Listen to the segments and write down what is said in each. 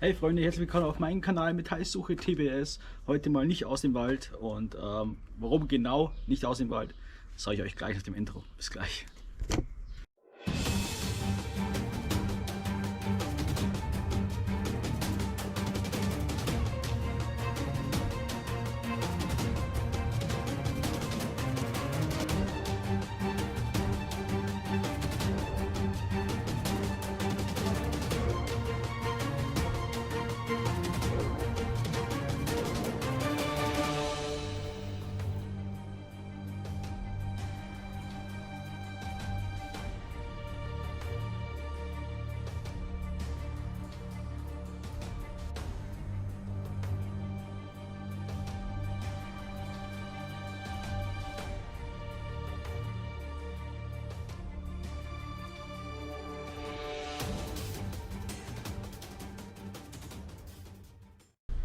Hey Freunde, herzlich willkommen auf meinem Kanal Metallsuche TBS. Heute mal nicht aus dem Wald und warum genau nicht aus dem Wald, sage ich euch gleich nach dem Intro. Bis gleich.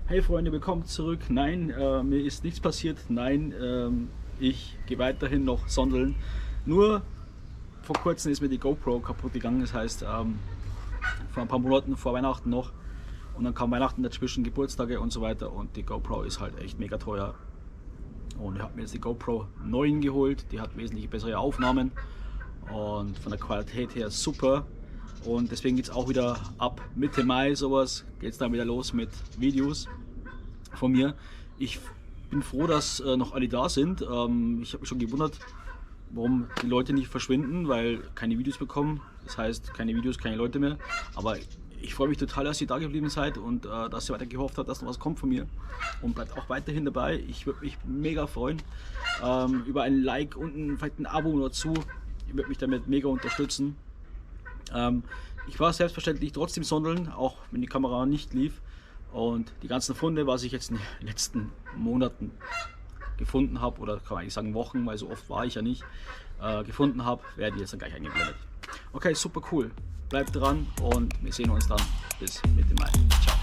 Hey Freunde, willkommen zurück. Nein, mir ist nichts passiert. Nein, ich gehe weiterhin noch sondeln. Nur vor kurzem ist mir die GoPro kaputt gegangen. Das heißt, vor ein paar Monaten vor Weihnachten noch. Und dann kam Weihnachten dazwischen, Geburtstage und so weiter. Und die GoPro ist halt echt mega teuer. Und ich habe mir jetzt die GoPro 9 geholt. Die hat wesentlich bessere Aufnahmen. Und von der Qualität her super. Und deswegen geht es auch wieder ab Mitte Mai sowas, geht es dann wieder los mit Videos von mir. Ich bin froh, dass noch alle da sind. Ich habe mich schon gewundert, warum die Leute nicht verschwinden, weil keine Videos bekommen. Das heißt, keine Videos, keine Leute mehr. Aber ich freue mich total, dass ihr da geblieben seid und dass ihr weiter gehofft habt, dass noch was kommt von mir. Und bleibt auch weiterhin dabei. Ich würde mich mega freuen über ein Like und vielleicht ein Abo dazu. Ich würde mich damit mega unterstützen. Ich war selbstverständlich trotzdem sondeln, auch wenn die Kamera nicht lief. Und die ganzen Funde, was ich jetzt in den letzten Monaten gefunden habe, oder kann man eigentlich sagen Wochen, weil so oft war ich ja nicht, gefunden habe, werden jetzt dann gleich eingeblendet. Okay, super cool. Bleibt dran und wir sehen uns dann bis Mitte Mai. Ciao.